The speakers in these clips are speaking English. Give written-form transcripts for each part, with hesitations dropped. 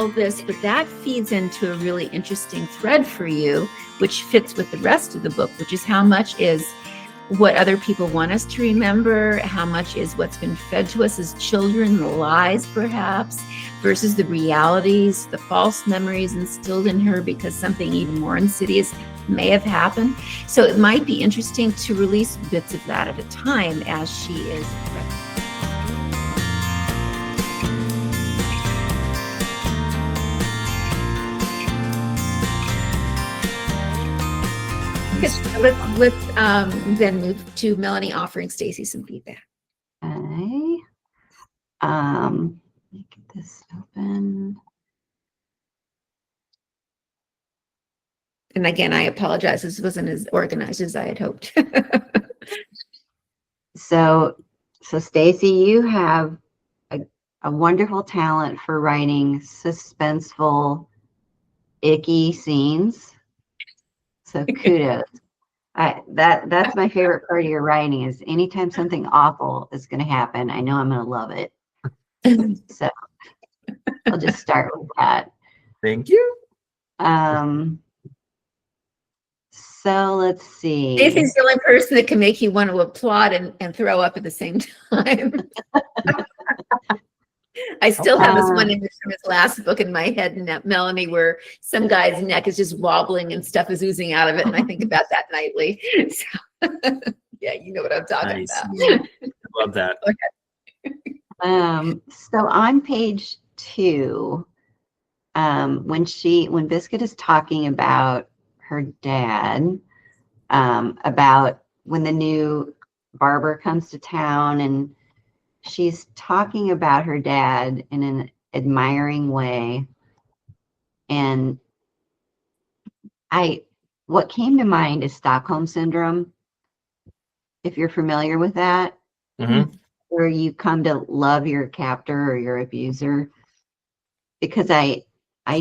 all this, but that feeds into a really interesting thread for you, which fits with the rest of the book, which is how much is what other people want us to remember, how much is what's been fed to us as children, the lies perhaps, versus the realities, the false memories instilled in her because something even more insidious may have happened. So it might be interesting to release bits of that at a time as she is. Let's then move to Melany offering Stacey some feedback. Okay. Let me get this open. And again, I apologize. This wasn't as organized as I had hoped. So Stacey, you have a wonderful talent for writing suspenseful, icky scenes. So kudos. That's my favorite part of your writing is anytime something awful is going to happen, I know I'm going to love it. So I'll just start with that. Thank you. So let's see. Stacey's the only person that can make you want to applaud and throw up at the same time. I still have this one image from his last book in my head, Melany, where some guy's neck is just wobbling and stuff is oozing out of it, and I think about that nightly. So, yeah, you know what I'm talking about. Love that. Okay. So on page 2, when Biscuit is talking about her dad, about when the new barber comes to town, and she's talking about her dad in an admiring way. And what came to mind is Stockholm Syndrome, if you're familiar with that, where you come to love your captor or your abuser. Because I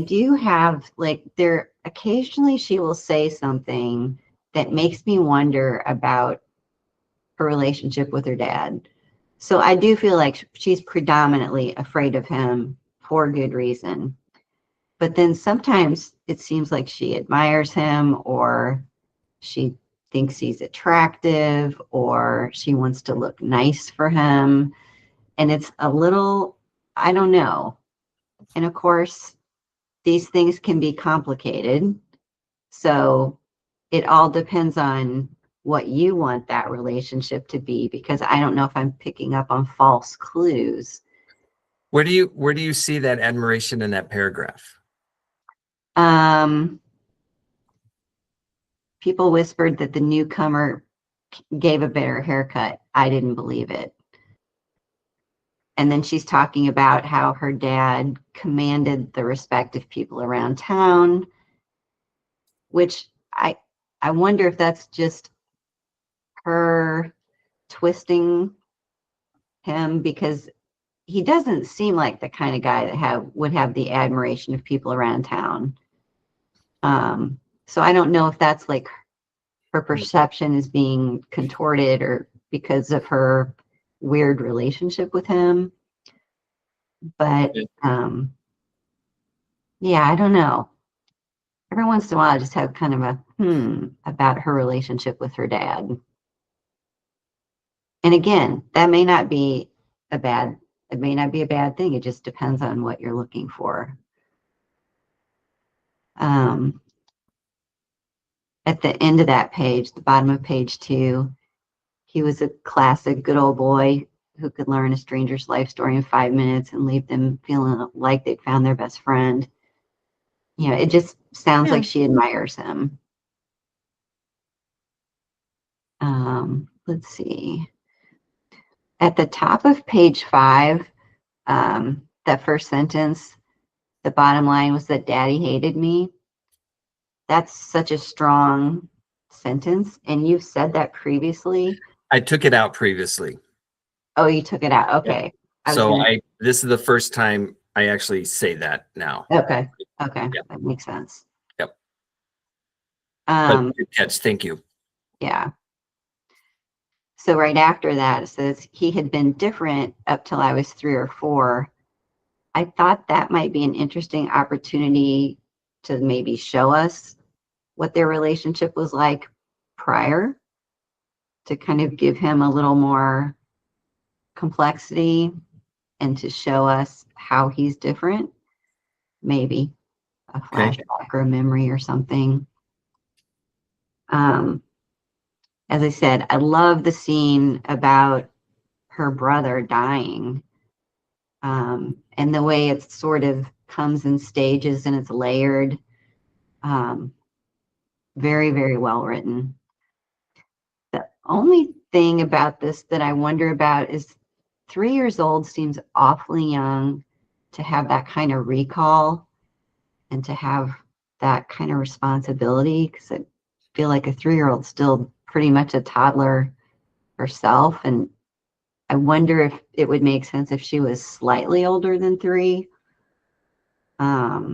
do have, like, there occasionally she will say something that makes me wonder about her relationship with her dad. So I do feel like she's predominantly afraid of him for good reason. But then sometimes it seems like she admires him, or she thinks he's attractive, or she wants to look nice for him. And it's a little, I don't know. And of course, these things can be complicated. So it all depends on what you want that relationship to be, because I don't know if I'm picking up on false clues. Where do you see that admiration in that paragraph? People whispered that the newcomer gave a better haircut. I didn't believe it. And then she's talking about how her dad commanded the respect of people around town, which I wonder if that's just her twisting him, because he doesn't seem like the kind of guy that would have the admiration of people around town. So I don't know if that's like her perception is being contorted, or because of her weird relationship with him. But yeah, I don't know. Every once in a while, I just have kind of a about her relationship with her dad. And again, that may not be a bad thing. It just depends on what you're looking for. At the end of that page, the bottom of page 2, he was a classic good old boy who could learn a stranger's life story in 5 minutes and leave them feeling like they'd found their best friend. You know, it just sounds like she admires him. Let's see. At the top of page 5, that first sentence, the bottom line was that Daddy hated me. That's such a strong sentence. And you've said that previously. I took it out previously. Oh, you took it out. Okay. Yeah. This is the first time I actually say that now. Okay. Okay. Yep. That makes sense. Yep. But good catch. Thank you. Yeah. So right after that, it says he had been different up till I was 3 or 4. I thought that might be an interesting opportunity to maybe show us what their relationship was like prior, to kind of give him a little more complexity and to show us how he's different, maybe a flashback or a memory or something. As I said, I love the scene about her brother dying, and the way it sort of comes in stages and it's layered. Very, very well written. The only thing about this that I wonder about is 3 years old seems awfully young to have that kind of recall and to have that kind of responsibility, because I feel like a 3-year-old's still pretty much a toddler herself. And I wonder if it would make sense if she was slightly older than 3. But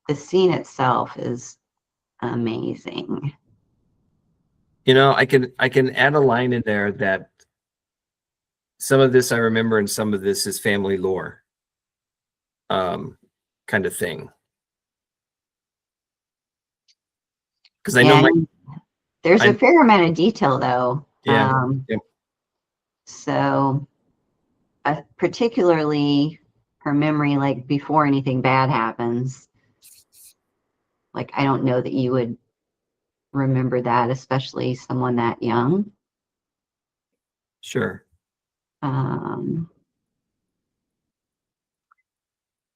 the scene itself is amazing. You know, I can add a line in there that some of this I remember and some of this is family lore, kind of thing. Because I know there's a fair amount of detail though. Yeah. So particularly her memory, like before anything bad happens, like I don't know that you would remember that, especially someone that young. Sure.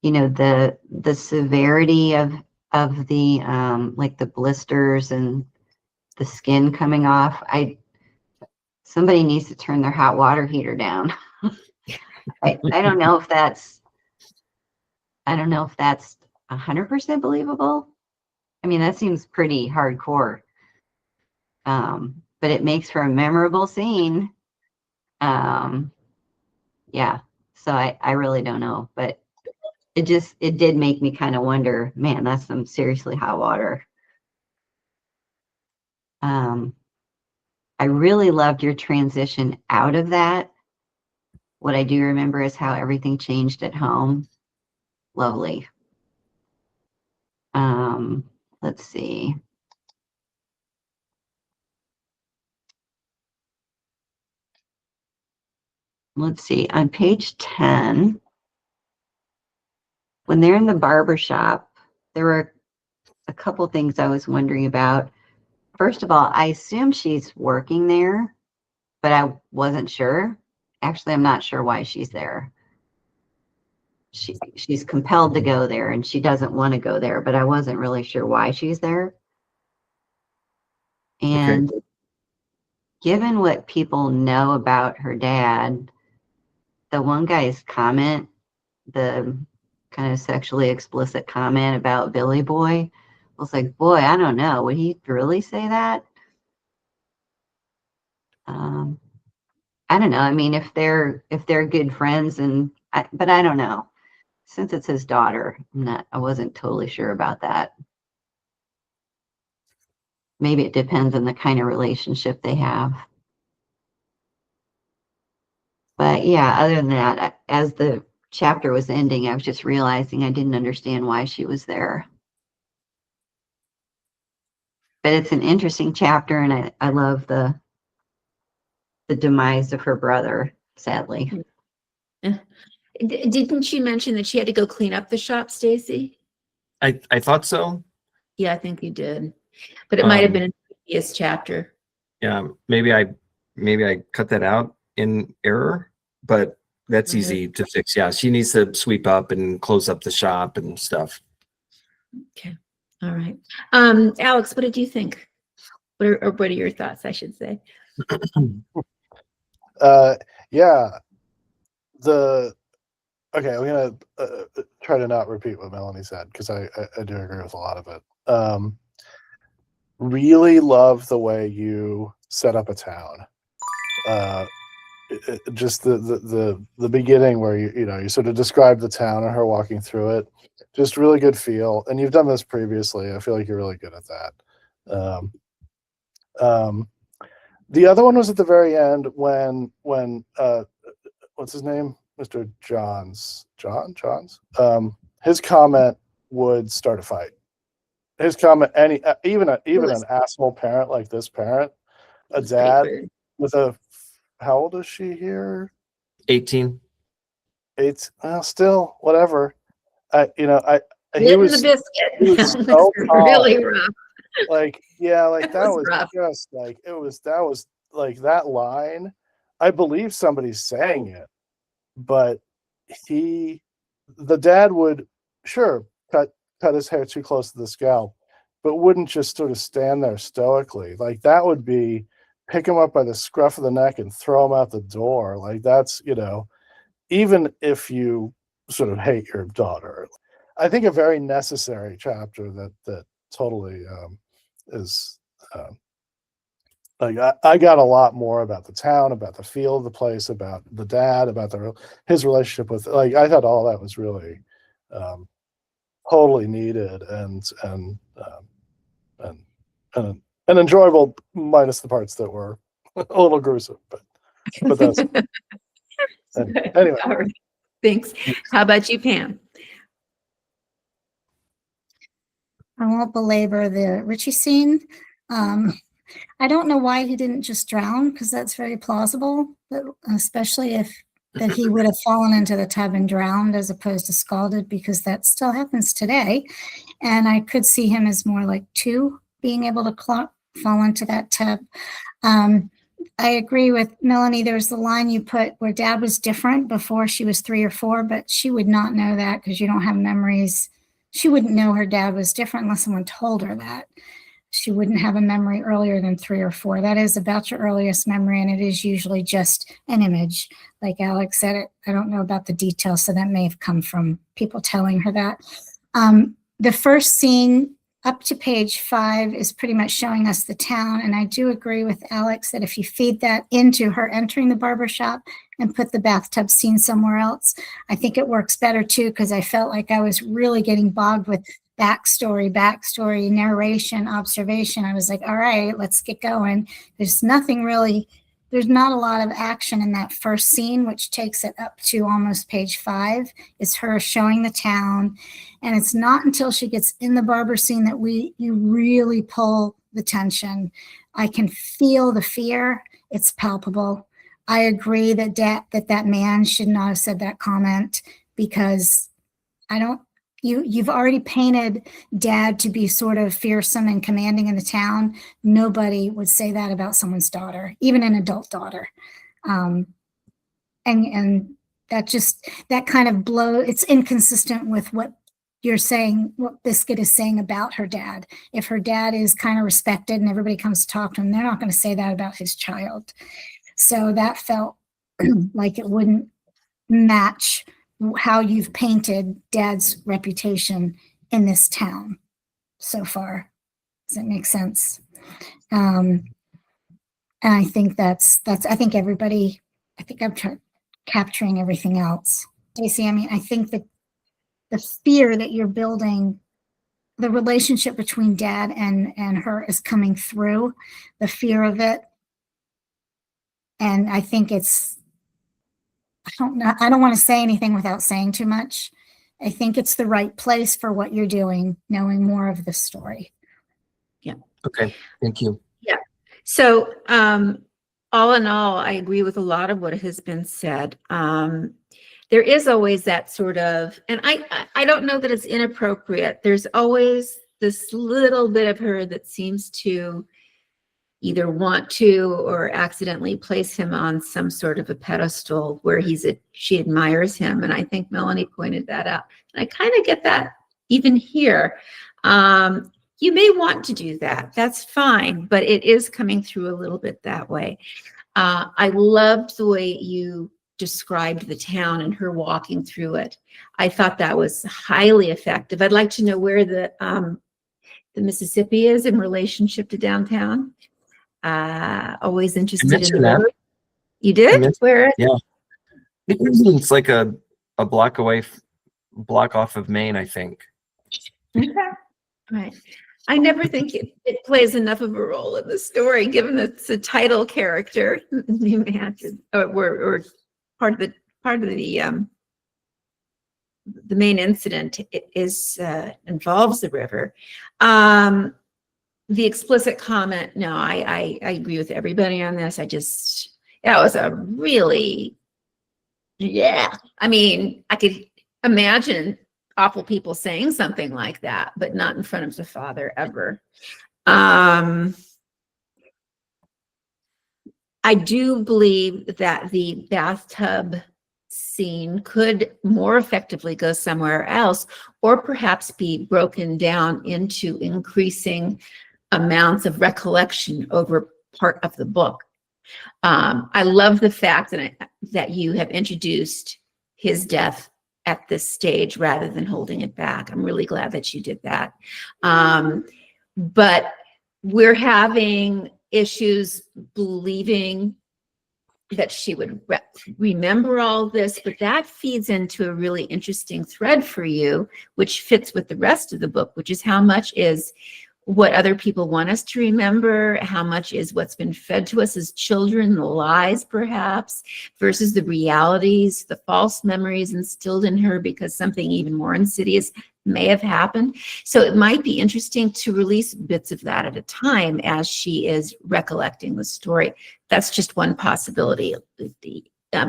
You know, the severity of the like the blisters and the skin coming off. Somebody needs to turn their hot water heater down. I don't know if that's 100% believable. I mean, that seems pretty hardcore. But it makes for a memorable scene. Yeah. So I really don't know, but it did make me kind of wonder, man, that's some seriously hot water. I really loved your transition out of that. What I do remember is how everything changed at home. Lovely. Let's see. On page 10, when they're in the barber shop, there were a couple things I was wondering about. First of all, I assume she's working there, but I wasn't sure. Actually, I'm not sure why she's there. She's compelled to go there and she doesn't want to go there, but I wasn't really sure why she's there. And given what people know about her dad, the one guy's comment, the kind of sexually explicit comment about Billy Boy, I was like, boy, I don't know. Would he really say that? I don't know. I mean, if they're good friends, but I don't know. Since it's his daughter, I wasn't totally sure about that. Maybe it depends on the kind of relationship they have. But yeah, other than that, as the chapter was ending, I was just realizing I didn't understand why she was there. But it's an interesting chapter, and I love the demise of her brother, sadly. Didn't you mention that she had to go clean up the shop, Stacey? I thought so. Yeah, I think you did. But it might have been in the previous chapter. Yeah, maybe I cut that out in error, but that's easy to fix. Yeah, she needs to sweep up and close up the shop and stuff. Okay. All right. Alex, what did you think? What are your thoughts, I should say? Yeah. Okay, I'm gonna try to not repeat what Melanie said, because I do agree with a lot of it. Really love the way you set up a town. Just the beginning where you sort of describe the town and her walking through it. Just really good feel. And you've done this previously. I feel like you're really good at that. The other one was at the very end when what's his name? Mr. Johns, his comment would start a fight. His comment, even an asshole parent like this parent, a dad with a, how old is she here? 18. It's still whatever. He was was so really rough. Like, yeah, like that was rough. just like that was like that line. I believe somebody's saying it, but the dad would sure cut his hair too close to the scalp, but wouldn't just sort of stand there stoically. Like that would be pick him up by the scruff of the neck and throw him out the door. Like that's, even if you sort of hate your daughter. I think a very necessary chapter that totally is like I got a lot more about the town, about the feel of the place, about the dad, about his relationship with, like, I thought all that was really totally needed and enjoyable, minus the parts that were a little gruesome, but that's anyway. All right. Thanks. How about you, Pam? I won't belabor the Richie scene. I don't know why he didn't just drown, because that's very plausible, but especially if that he would have fallen into the tub and drowned as opposed to scalded, because that still happens today. And I could see him as more like 2 being able to fall into that tub. I agree with Melanie. There's the line you put where dad was different before she was 3 or 4, but she would not know that because you don't have memories. She wouldn't know her dad was different unless someone told her that. She wouldn't have a memory earlier than 3 or 4. That is about your earliest memory, and it is usually just an image. Like Alex said, I don't know about the details, so that may have come from people telling her that. The first scene up to page 5 is pretty much showing us the town, and I do agree with Alex that if you feed that into her entering the barbershop and put the bathtub scene somewhere else, I think it works better too, because I felt like I was really getting bogged with backstory, narration, observation. I was like, all right, let's get going. There's not a lot of action in that first scene, which takes it up to almost page 5. It's her showing the town. And it's not until she gets in the barber scene that you really pull the tension. I can feel the fear. It's palpable. I agree that that man should not have said that comment, because you've already painted dad to be sort of fearsome and commanding in the town. Nobody would say that about someone's daughter, even an adult daughter. And that kind of it's inconsistent with what you're saying, what Biscuit is saying about her dad. If her dad is kind of respected and everybody comes to talk to him, they're not going to say that about his child. So that felt like it wouldn't match how you've painted dad's reputation in this town so far. Does that make sense? And I think I think I'm capturing everything else. Stacey, I think that the fear that you're building, the relationship between dad and her is coming through, the fear of it. And I think I don't want to say anything without saying too much. I think it's the right place for what you're doing, knowing more of the story. Yeah. Okay. Thank you. Yeah. So, all in all, I agree with a lot of what has been said. There is always that sort of, and I don't know that it's inappropriate. There's always this little bit of her that seems to either want to or accidentally place him on some sort of a pedestal where she admires him. And I think Melanie pointed that out. And I kind of get that even here. You may want to do that. That's fine, but it is coming through a little bit that way. I loved the way you described the town and her walking through it. I thought that was highly effective. I'd like to know where the Mississippi is in relationship to downtown. Always interested in that. You did? Where? Yeah. It's like a block off of Maine, I think. Okay. Right. I never think it plays enough of a role in the story, given that it's a title character, or part of the part of the main incident involves the river. The explicit comment, no, I agree with everybody on this. That was a really, yeah. I mean, I could imagine awful people saying something like that, but not in front of the father ever. I do believe that the bathtub scene could more effectively go somewhere else, or perhaps be broken down into increasing amounts of recollection over part of the book. I love the fact that you have introduced his death at this stage rather than holding it back. I'm really glad that you did that. But we're having issues believing that she would remember all this, but that feeds into a really interesting thread for you, which fits with the rest of the book, which is how much is what other people want us to remember, how much is what's been fed to us as children, the lies perhaps, versus the realities, the false memories instilled in her because something even more insidious may have happened. So it might be interesting to release bits of that at a time as she is recollecting the story. That's just one possibility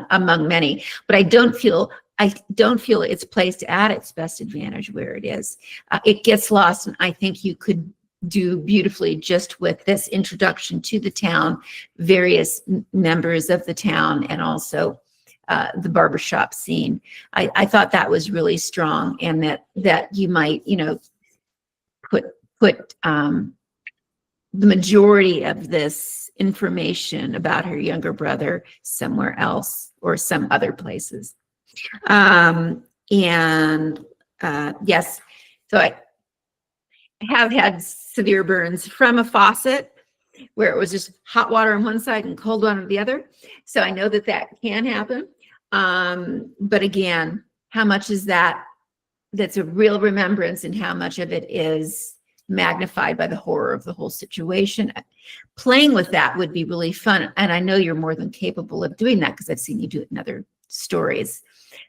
among many, but I don't feel it's placed at its best advantage where it is. It gets lost, and I think you could do beautifully just with this introduction to the town, various members of the town, and also the barbershop scene. I thought that was really strong, and that you might, put the majority of this information about her younger brother somewhere else or some other places. Yes, so I have had severe burns from a faucet where it was just hot water on one side and cold water on the other. So I know that can happen. But again, how much is that's a real remembrance, and how much of it is magnified by the horror of the whole situation? Playing with that would be really fun. And I know you're more than capable of doing that because I've seen you do it in other stories.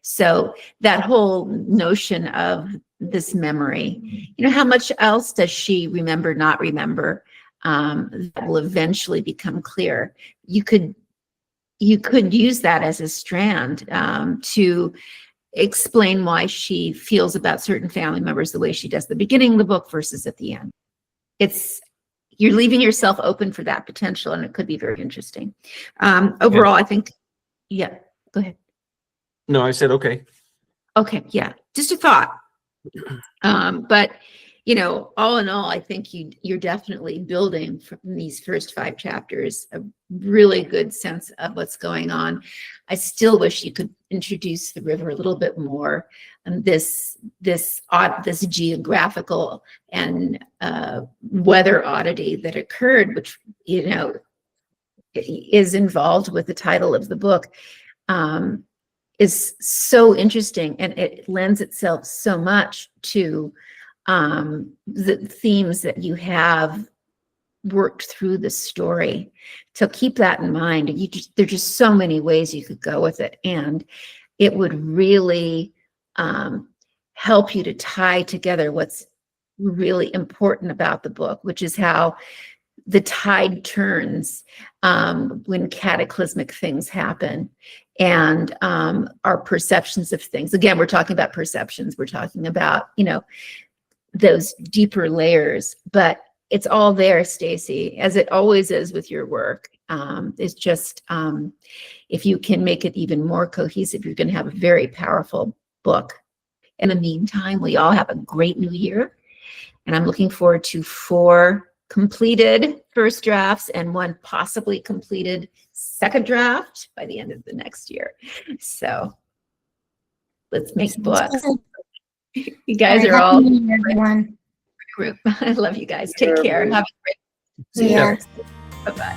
So that whole notion of this memory, how much else does she remember, not remember, that will eventually become clear. You could use that as a strand to explain why she feels about certain family members the way she does at the beginning of the book versus at the end. You're leaving yourself open for that potential, and it could be very interesting. Overall, I think, yeah, go ahead. No, I said, okay. Okay. Yeah. Just a thought. But, all in all, I think you're definitely building from these first 5 chapters a really good sense of what's going on. I still wish you could introduce the river a little bit more, and this geographical and weather oddity that occurred, which is involved with the title of the book, is so interesting, and it lends itself so much to the themes that you have worked through the story. So keep that in mind. There's just so many ways you could go with it, and it would really help you to tie together what's really important about the book, which is how the tide turns when cataclysmic things happen, and our perceptions of things. Again, we're talking about perceptions. We're talking about, those deeper layers, but it's all there, Stacey, as it always is with your work. It's just, if you can make it even more cohesive, you're going to have a very powerful book. In the meantime, we all have a great new year, and I'm looking forward to 4 completed first drafts and 1 possibly completed second draft by the end of the next year. So let's make books. You guys are all everyone. Group. I love you guys. Take care. Have a great See ya. Bye-bye.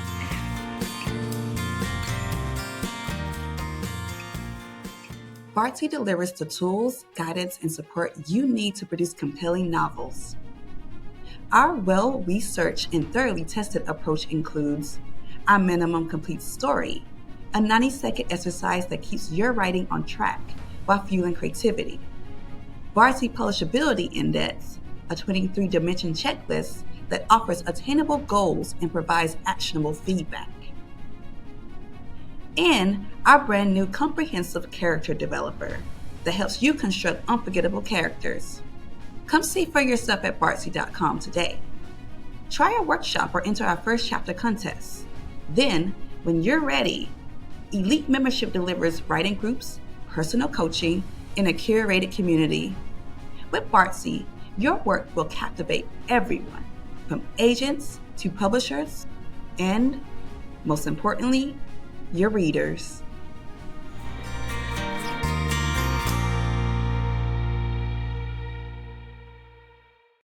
Bardsy delivers the tools, guidance, and support you need to produce compelling novels. Our well-researched and thoroughly tested approach includes our minimum complete story, a 90-second exercise that keeps your writing on track while fueling creativity. Bardsy Publishability Index, a 23-dimension checklist that offers attainable goals and provides actionable feedback. And our brand new comprehensive character developer that helps you construct unforgettable characters. Come see for yourself at Bardsy.com today. Try our workshop or enter our first chapter contest. Then, when you're ready, Elite membership delivers writing groups, personal coaching, and a curated community. With Bardsy, your work will captivate everyone, from agents to publishers, and, most importantly, your readers.